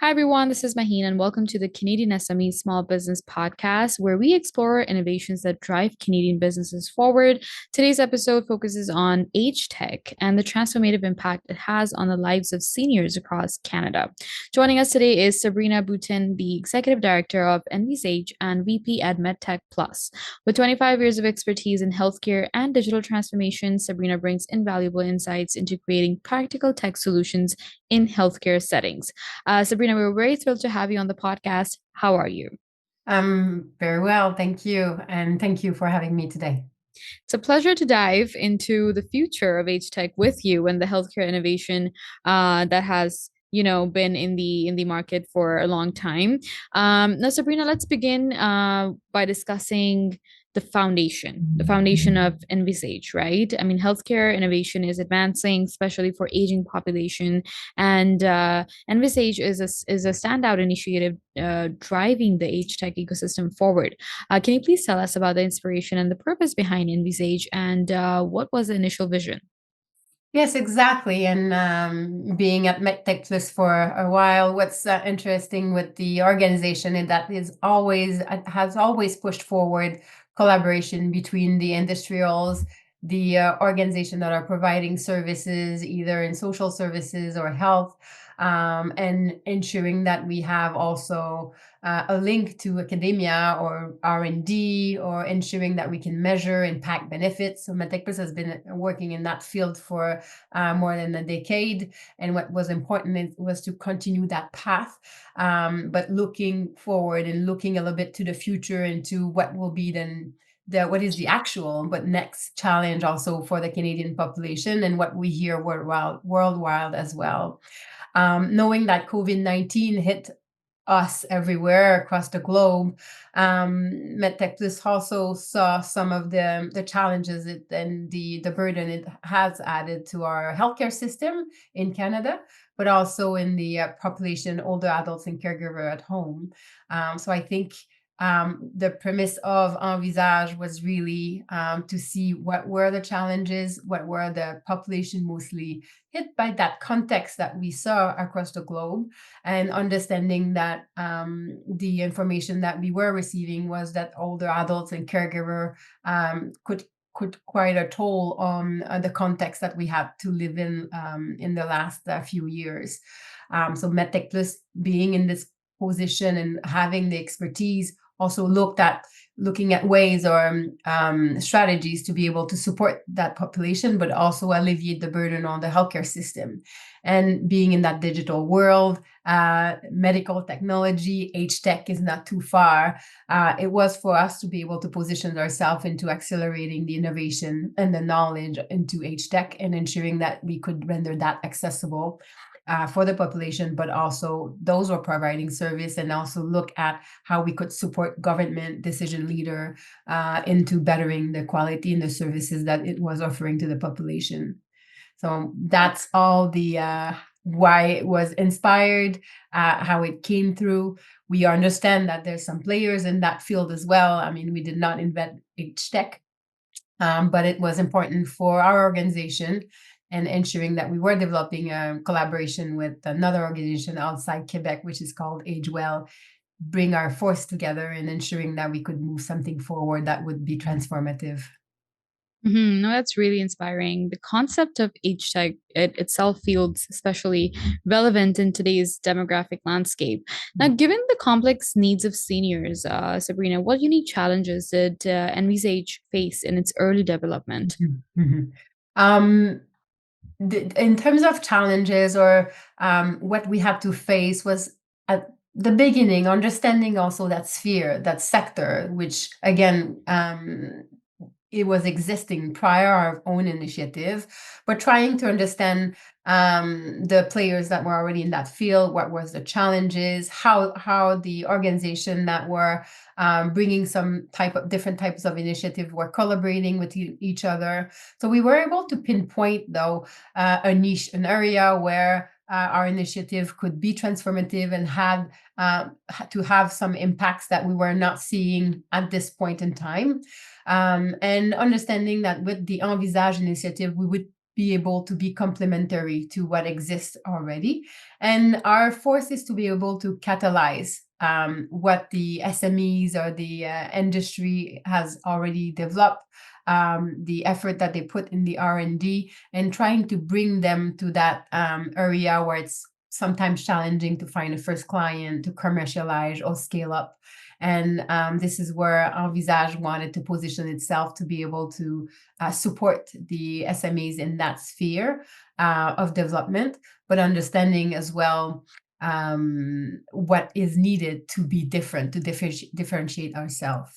Hi, everyone. This is Maheen, and welcome to the Canadian SME Small Business Podcast, where we explore innovations that drive Canadian businesses forward. Today's episode focuses on AgeTech and the transformative impact it has on the lives of seniors across Canada. Joining us today is Sabrina Boutin, the Executive Director of envisAGE and VP at MEDTEQ Plus. With 25 years of expertise in healthcare and digital transformation, Sabrina brings invaluable insights into creating practical tech solutions in healthcare settings. Sabrina, we're very thrilled to have you on the podcast. How are you? I'm very well, thank you. And thank you for having me today. It's a pleasure to dive into the future of AgeTech with you and the healthcare innovation that has been in the market for a long time. Now, Sabrina, let's begin by discussing the foundation of envisAGE, right? I mean, healthcare innovation is advancing, especially for aging population, and envisAGE is a standout initiative driving the AgeTech ecosystem forward. Can you please tell us about the inspiration and the purpose behind envisAGE, and what was the initial vision? Yes, exactly. And being at MEDTEQ Plus for a while, what's interesting with the organization is that has always pushed forward collaboration between the industrials, the organization that are providing services, either in social services or health, and ensuring that we have also a link to academia or R&D, or ensuring that we can measure impact benefits. So MEDTEQ Plus has been working in that field for more than a decade. And what was important was to continue that path, but looking forward and looking a little bit to the future and to what will be then what is the actual but next challenge also for the Canadian population and what we hear worldwide as well. Knowing that COVID-19 hit us everywhere across the globe, MEDTEQ Plus also saw some of the challenges and the burden it has added to our healthcare system in Canada, but also in the population, older adults and caregiver at home. So I think the premise of envisAGE was really to see what were the challenges, what were the population mostly hit by that context that we saw across the globe, and understanding that the information that we were receiving was that older adults and caregiver could quite a toll on the context that we had to live in the last few years. So MEDTEQ Plus being in this position and having the expertise also looking at ways or strategies to be able to support that population, but also alleviate the burden on the healthcare system. And being in that digital world, medical technology, AgeTech is not too far. It was for us to be able to position ourselves into accelerating the innovation and the knowledge into AgeTech and ensuring that we could render that accessible for the population, but also those who are providing service, and also look at how we could support government decision leader into bettering the quality and the services that it was offering to the population. So that's all the why it was inspired, how it came through. We understand that there's some players in that field as well. I mean, we did not invent AgeTech, but it was important for our organization and ensuring that we were developing a collaboration with another organization outside Quebec, which is called AgeWell, bring our force together and ensuring that we could move something forward that would be transformative. No, that's really inspiring. The concept of AgeTech itself feels especially relevant in today's demographic landscape. Now, given the complex needs of seniors, Sabrina, what unique challenges did envisAGE face in its early development? Mhm. Um, in terms of challenges or what we had to face was at the beginning, understanding also that sphere, that sector, which again, it was existing prior our own initiative, but trying to understand the players that were already in that field, what was the challenges, how the organization that were bringing some different types of initiative were collaborating with each other. So we were able to pinpoint though a niche, an area where our initiative could be transformative and had to have some impacts that we were not seeing at this point in time. And understanding that with the envisAGE initiative, we would be able to be complementary to what exists already. And our force is to be able to catalyze what the SMEs or the industry has already developed, the effort that they put in the R&D, and trying to bring them to that area where it's sometimes challenging to find a first client, to commercialize or scale up. And this is where envisAGE wanted to position itself to be able to support the SMEs in that sphere of development, but understanding as well what is needed to be different, to differentiate ourselves.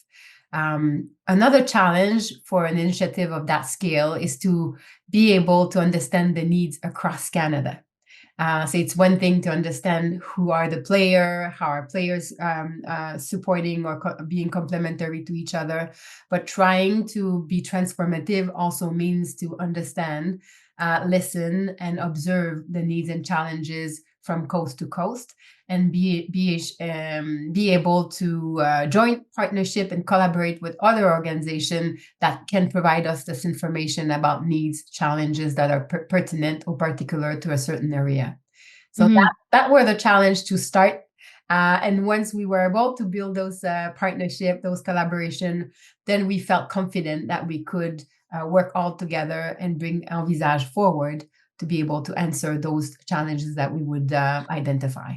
Another challenge for an initiative of that scale is to be able to understand the needs across Canada. So it's one thing to understand who are the player, how are players supporting or being complementary to each other, but trying to be transformative also means to understand, listen, and observe the needs and challenges from coast to coast, and be able to join partnership and collaborate with other organizations that can provide us this information about needs, challenges that are pertinent or particular to a certain area. So that were the challenge to start. And once we were able to build those partnership, those collaboration, then we felt confident that we could work all together and bring envisAGE forward to be able to answer those challenges that we would identify.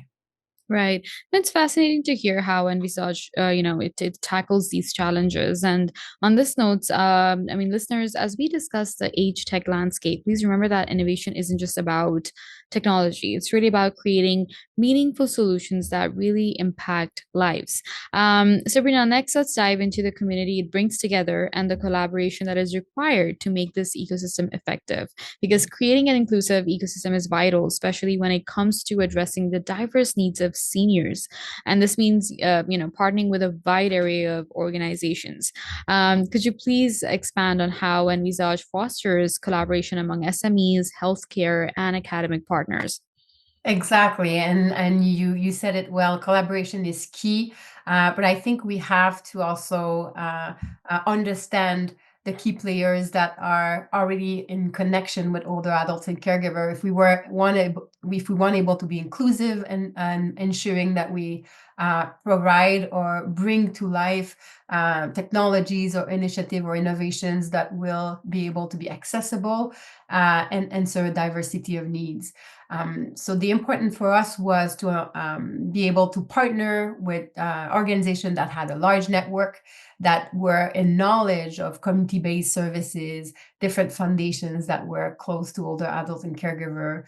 Right. It's fascinating to hear how envisAGE, it tackles these challenges. And on this note, listeners, as we discuss the age tech landscape, please remember that innovation isn't just about technology. It's really about creating meaningful solutions that really impact lives. Sabrina, next, let's dive into the community it brings together and the collaboration that is required to make this ecosystem effective. Because creating an inclusive ecosystem is vital, especially when it comes to addressing the diverse needs of seniors. And this means, partnering with a wide array of organizations. Could you please expand on how envisAGE fosters collaboration among SMEs, healthcare, and academic partners? Exactly, and you said it well. Collaboration is key, but I think we have to also understand the key players that are already in connection with older adults and caregiver. If we want able to be inclusive and ensuring that we provide or bring to life technologies or initiative or innovations that will be able to be accessible and answer a diversity of needs. So the important for us was to be able to partner with organizations that had a large network, that were in knowledge of community-based services, different foundations that were close to older adults and caregiver.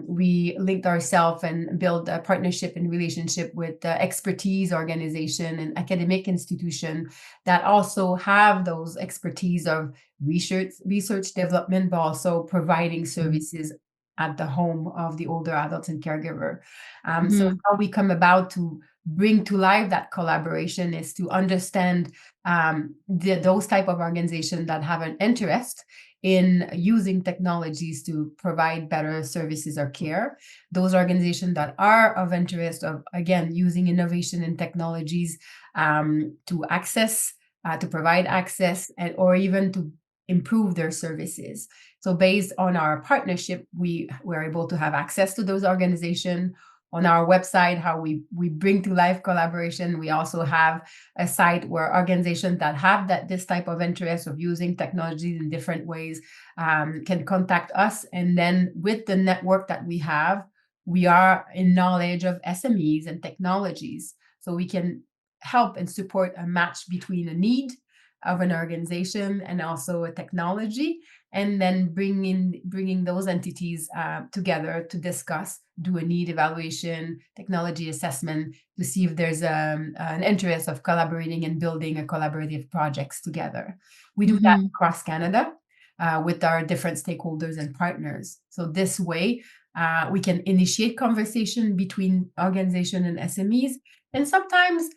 We linked ourselves and built a partnership and relationship with expertise organization and academic institution that also have those expertise of research development, but also providing services at the home of the older adults and caregiver. So how we come about to bring to life that collaboration is to understand those type of organizations that have an interest in using technologies to provide better services or care. Those organizations that are of interest of, again, using innovation and technologies to access, to provide access, or even to improve their services. So based on our partnership, we were able to have access to those organizations. On our website, how we bring to life collaboration. We also have a site where organizations that have this type of interest of using technologies in different ways can contact us. And then with the network that we have, we are in knowledge of SMEs and technologies. So we can help and support a match between a need of an organization and also a technology, and then bringing those entities together to discuss, do a need evaluation, technology assessment to see if there's an interest of collaborating and building a collaborative projects together. We do that across Canada with our different stakeholders and partners. So this way, we can initiate conversation between organization and SMEs, and sometimes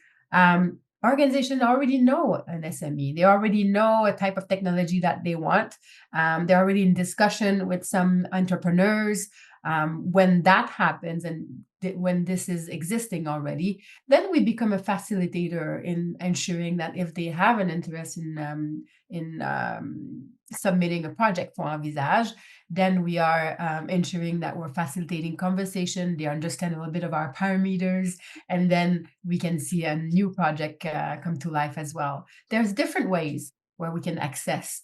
organizations already know an SME. They already know a type of technology that they want. They're already in discussion with some entrepreneurs. When that happens and when this is existing already, then we become a facilitator in ensuring that if they have an interest in submitting a project for envisAGE, then we are ensuring that we're facilitating conversation. They understand a little bit of our parameters, and then we can see a new project come to life as well. There's different ways where we can access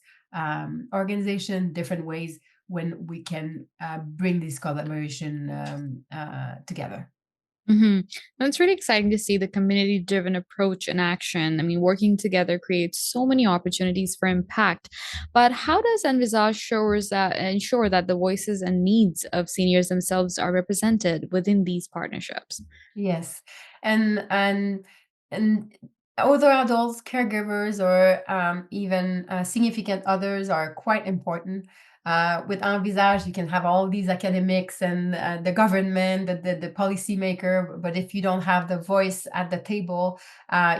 organization, different ways when we can bring this collaboration together. Mm-hmm. And it's really exciting to see the community driven approach in action. I mean, working together creates so many opportunities for impact. But how does envisAGE ensure that the voices and needs of seniors themselves are represented within these partnerships? Yes, and older adults, caregivers, or even significant others are quite important. With envisAGE, you can have all these academics and the government, the policymaker, but if you don't have the voice at the table,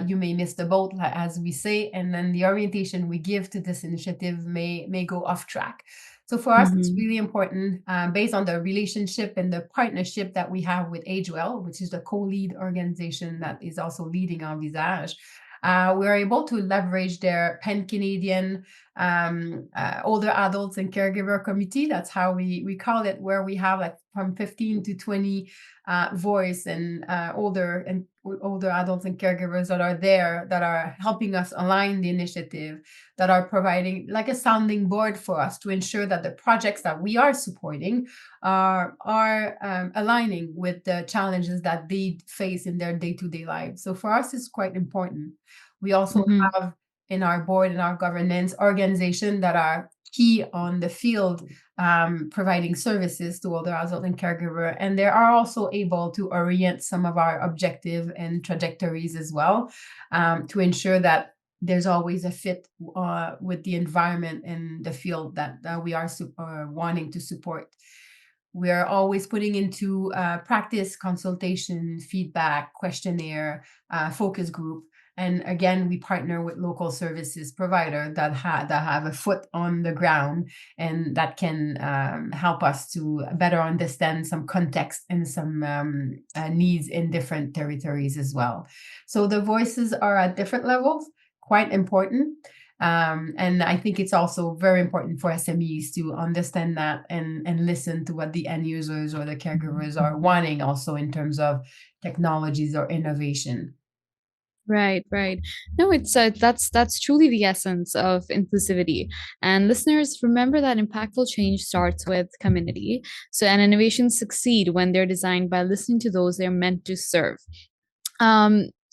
you may miss the boat, as we say, and then the orientation we give to this initiative may go off track. So for us, it's Mm-hmm. really important, based on the relationship and the partnership that we have with AgeWell, which is the co-lead organization that is also leading envisAGE. We're able to leverage their Pan-Canadian older adults and caregiver committee. That's how we call it, where we have like from 15 to 20 voice and older adults and caregivers that are there, that are helping us align the initiative, that are providing like a sounding board for us to ensure that the projects that we are supporting are aligning with the challenges that they face in their day-to-day lives. So for us, it's quite important. We also Mm-hmm. have in our board and our governance organization that are key on the field, providing services to older adult and caregiver, and they are also able to orient some of our objective and trajectories as well, to ensure that there's always a fit with the environment and the field that we are wanting to support. We are always putting into practice, consultation, feedback, questionnaire, focus group. And again, we partner with local services provider that have a foot on the ground and that can help us to better understand some context and some needs in different territories as well. So the voices are at different levels, quite important. And I think it's also very important for SMEs to understand that and listen to what the end users or the caregivers are wanting also in terms of technologies or innovation. Right, right. No, it's that's truly the essence of inclusivity. And listeners, remember that impactful change starts with community. So, and innovations succeed when they're designed by listening to those they're meant to serve.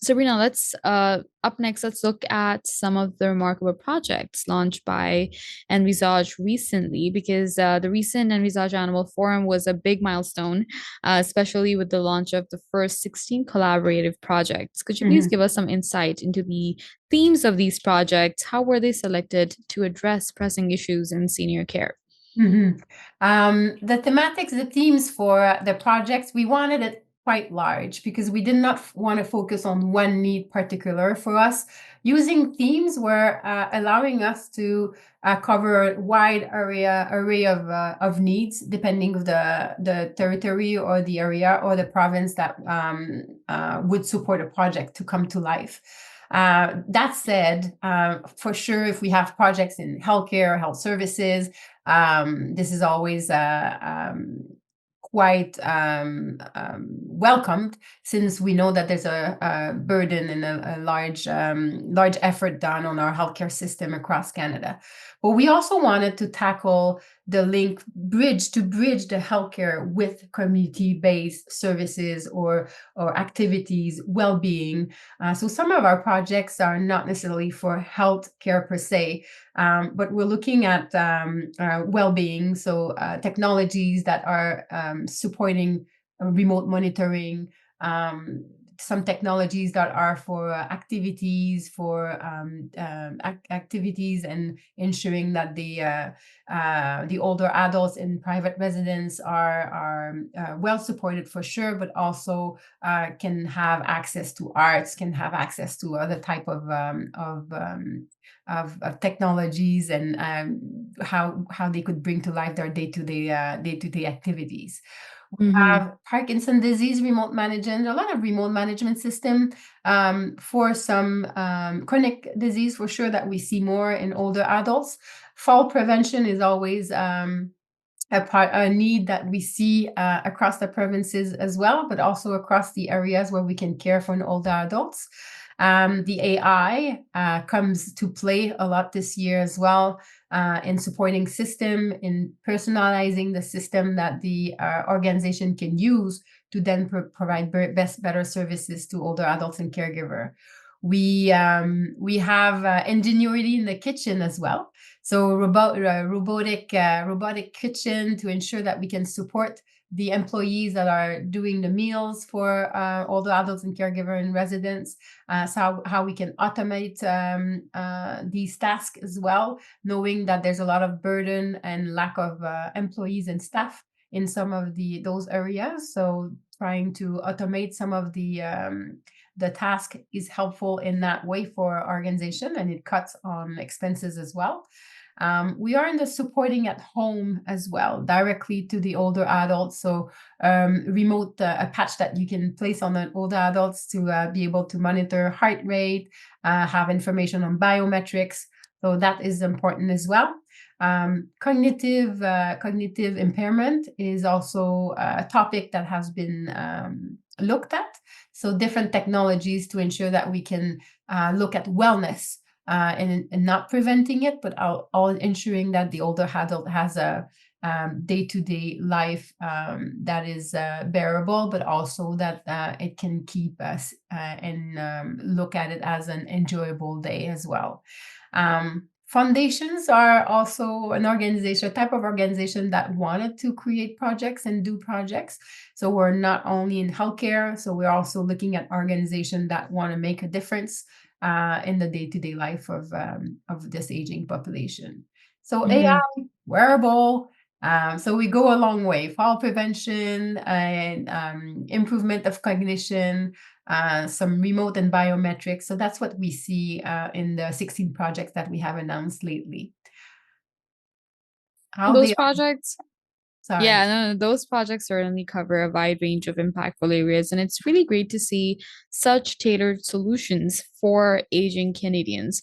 Sabrina, let's up next. Let's look at some of the remarkable projects launched by envisAGE recently, because the recent envisAGE Animal Forum was a big milestone, especially with the launch of the first 16 collaborative projects. Could you please Mhm. give us some insight into the themes of these projects? How were they selected to address pressing issues in senior care? Mhm. The thematics, the themes for the projects, we wanted it quite large because we did not want to focus on one need particular. For us, using themes were allowing us to cover a wide array of needs depending of the territory or the area or the province that would support a project to come to life. That said, for sure, if we have projects in healthcare, health services, this is always quite welcomed, since we know that there's a burden and a large effort done on our healthcare system across Canada. But we also wanted to tackle the link bridge to bridge the healthcare with community-based services or activities, well-being. So some of our projects are not necessarily for healthcare per se, but we're looking at well-being, so technologies that are supporting remote monitoring, some technologies that are for activities and ensuring that the older adults in private residence are well supported for sure, but also can have access to arts, can have access to other type of technologies and how they could bring to life their day-to-day activities. Mm-hmm. Parkinson disease remote management, a lot of remote management system for some chronic disease for sure that we see more in older adults. Fall prevention is always a need that we see across the provinces as well, but also across the areas where we can care for an older adults. The AI comes to play a lot this year as well in supporting system, in personalizing the system that the organization can use to then provide better services to older adults and caregiver. We have ingenuity in the kitchen as well. So robotic kitchen to ensure that we can support the employees that are doing the meals for older adults and caregiver and residents. So how we can automate these tasks as well, knowing that there's a lot of burden and lack of employees and staff in some of those areas. So trying to automate some of the task is helpful in that way for our organization, and it cuts on expenses as well. We are in the supporting at home as well, directly to the older adults. So remote, a patch that you can place on the older adults to be able to monitor heart rate, have information on biometrics. So that is important as well. Cognitive impairment is also a topic that has been looked at. So different technologies to ensure that we can look at wellness and not preventing it, but all ensuring that the older adult has a day-to-day life that is bearable, but also that it can keep us and look at it as an enjoyable day as well. Foundations are also an organization, a type of organization that wanted to create projects and do projects. So we're not only in healthcare, so we're also looking at organizations that want to make a difference in the day-to-day life of this aging population. So Mm-hmm. AI, wearable, so we go a long way. Fall prevention and improvement of cognition, some remote and biometrics. So that's what we see in the 16 projects that we have announced lately. How Those they are, projects sorry. Yeah, no, those projects certainly cover a wide range of impactful areas, and it's really great to see such tailored solutions for aging Canadians.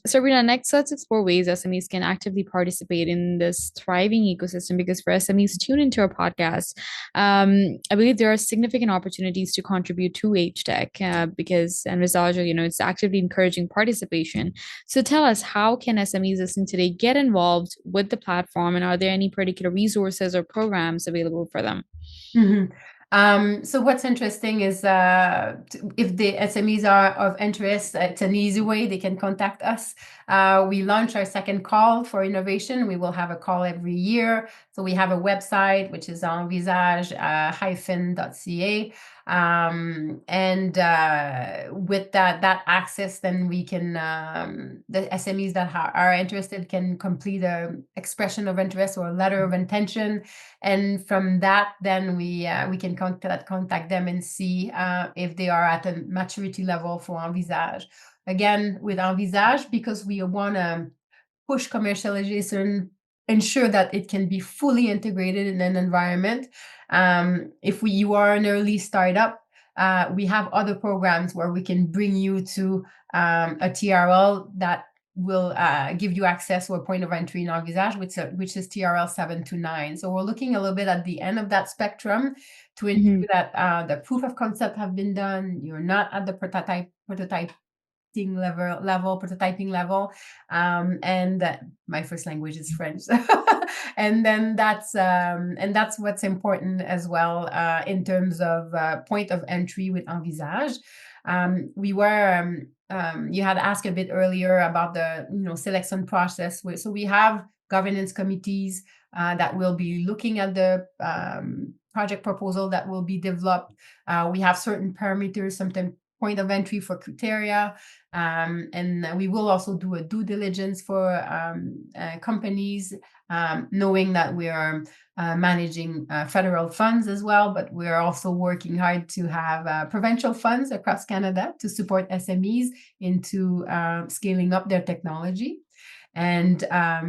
Sabrina, next let's explore ways SMEs can actively participate in this thriving ecosystem because for SMEs tune into our podcast, I believe there are significant opportunities to contribute to AgeTech because envisAGE, it's actively encouraging participation. So tell us, how can SMEs listening today get involved with the platform, and are there any particular resources or programs available for them? Mhm. So what's interesting is if the SMEs are of interest, it's an easy way they can contact us. We launch our second call for innovation. We will have a call every year. So we have a website, which is envisage-ca. And with that access, then we can, the SMEs that are interested can complete a expression of interest or a letter of intention. And from that, then we can contact them and see if they are at a maturity level for envisAGE. Again, with envisAGE, because we want to push commercialization, ensure that it can be fully integrated in an environment. If you are an early startup, we have other programs where we can bring you to a TRL that will give you access to a point of entry in envisAGE, which is TRL 729. So we're looking a little bit at the end of that spectrum to ensure that the proof of concept have been done. You're not at the prototyping level. And my first language is French. And then that's what's important as well in terms of point of entry with envisAGE. You had asked a bit earlier about the selection process. So we have governance committees that will be looking at the project proposal that will be developed. We have certain parameters, sometimes point of entry for criteria, and we will also do a due diligence for companies, knowing that we are managing federal funds as well, but we're also working hard to have provincial funds across Canada to support SMEs into scaling up their technology. And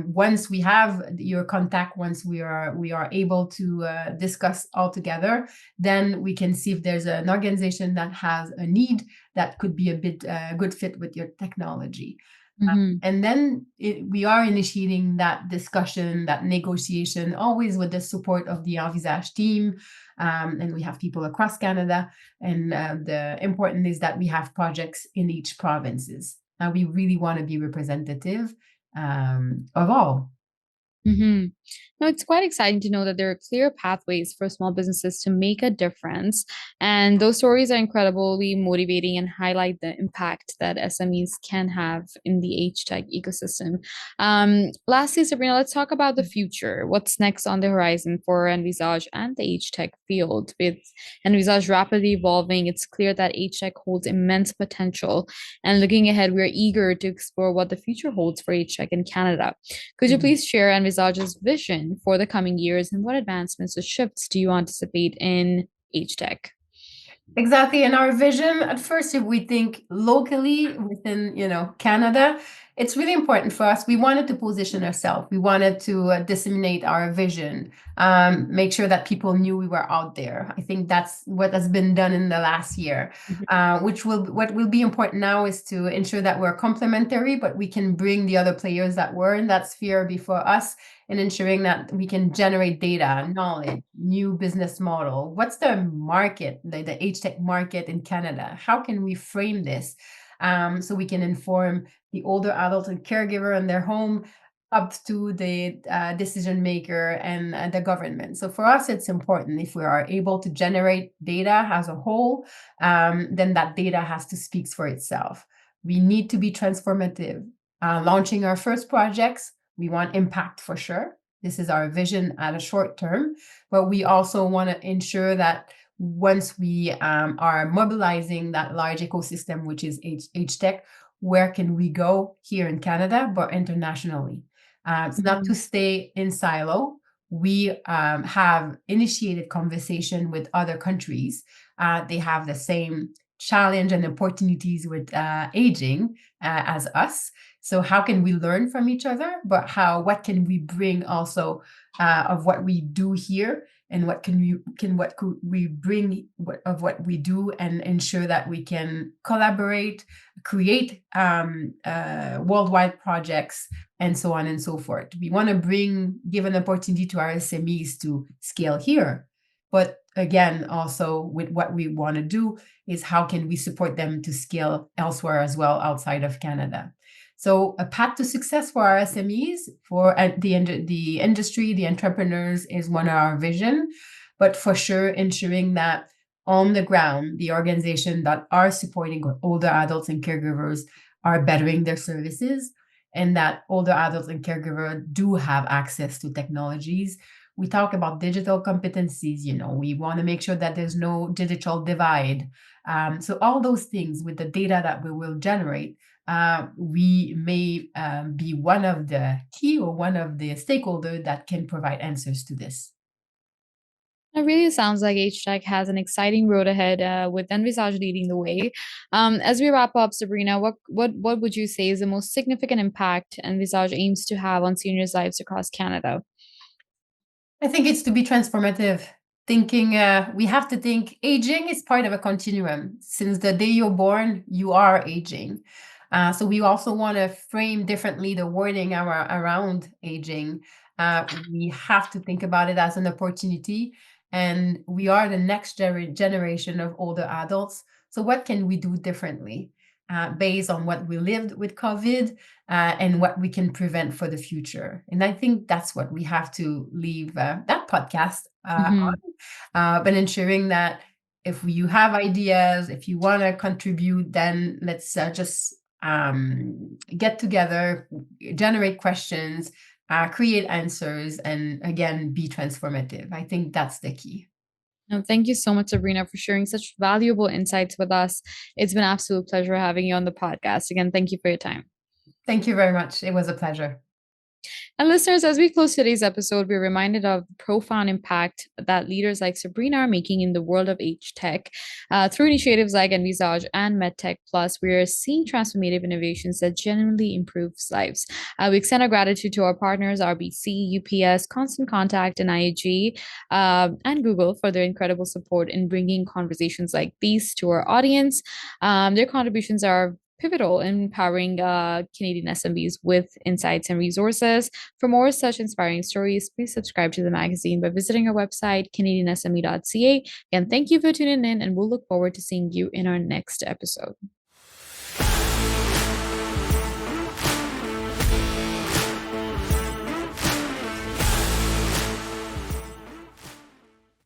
once we have your contact, once we are able to discuss all together, then we can see if there's an organization that has a need that could be a bit good fit with your technology. Mhm. And then we are initiating that discussion, that negotiation, always with the support of the envisAGE team. And we have people across Canada. And the important is that we have projects in each provinces. We really want to be representative of all. Mm-hmm. No, it's quite exciting to know that there are clear pathways for small businesses to make a difference. And those stories are incredibly motivating and highlight the impact that SMEs can have in the HTech ecosystem. Lastly, Sabrina, let's talk about the future. What's next on the horizon for envisAGE and the HTech field? With envisAGE rapidly evolving, it's clear that HTech holds immense potential. And looking ahead, we're eager to explore what the future holds for HTech in Canada. Could you Mhm. please share envisAGE's vision for the coming years and what advancements or shifts do you anticipate in AgeTech? Exactly. And our vision, at first, if we think locally within, Canada, it's really important for us. We wanted to position ourselves. We wanted to disseminate our vision, make sure that people knew we were out there. I think that's what has been done in the last year. What will be important now is to ensure that we're complementary, but we can bring the other players that were in that sphere before us, and ensuring that we can generate data, knowledge, new business model. What's the market, the HTech market in Canada? How can we frame this so we can inform the older adult and caregiver in their home up to the decision maker and the government? So for us, it's important if we are able to generate data as a whole, then that data has to speak for itself. We need to be transformative. Launching our first projects, we want impact for sure. This is our vision at a short term, but we also want to ensure that once we are mobilizing that large ecosystem, which is HTech, where can we go here in Canada, but internationally? It's not to Mhm. stay in silo. We have initiated conversation with other countries. They have the same challenge and opportunities with aging as us. So how can we learn from each other? But what can we bring also of what we do here, and what could we bring of what we do, and ensure that we can collaborate, create worldwide projects, and so on and so forth. We want to give an opportunity to our SMEs to scale here, but again, also with what we want to do is how can we support them to scale elsewhere as well outside of Canada. So a path to success for our SMEs, for the industry, the entrepreneurs, is one of our vision, but for sure ensuring that on the ground, the organization that are supporting older adults and caregivers are bettering their services, and that older adults and caregivers do have access to technologies. We talk about digital competencies, we want to make sure that there's no digital divide. So all those things with the data that we will generate, we may be one of the key or one of the stakeholders that can provide answers to this. It really sounds like HTech has an exciting road ahead with envisAGE leading the way. As we wrap up, Sabrina, what would you say is the most significant impact envisAGE aims to have on seniors' lives across Canada? I think it's to be transformative. Thinking, we have to think aging is part of a continuum. Since the day you're born, you are aging. So we also want to frame differently the wording around aging. We have to think about it as an opportunity, and we are the next generation of older adults. So what can we do differently based on what we lived with COVID, and what we can prevent for the future? And I think that's what we have to leave that podcast Mhm. but ensuring that if you have ideas, if you want to contribute, then let's just get together, generate questions, create answers, and again, be transformative. I think that's the key. No, thank you so much, Sabrina, for sharing such valuable insights with us. It's been an absolute pleasure having you on the podcast. Again, thank you for your time. Thank you very much. It was a pleasure. And listeners, as we close today's episode, we're reminded of the profound impact that leaders like Sabrina are making in the world of age tech. Through initiatives like envisAGE and MEDTEQ Plus, we're seeing transformative innovations that genuinely improves lives. We extend our gratitude to our partners, RBC, UPS, Constant Contact, and IAG, and Google for their incredible support in bringing conversations like these to our audience. Their contributions are pivotal in empowering Canadian SMEs with insights and resources. For more such inspiring stories, please subscribe to the magazine by visiting our website, CanadianSME.ca. And thank you for tuning in, and we'll look forward to seeing you in our next episode.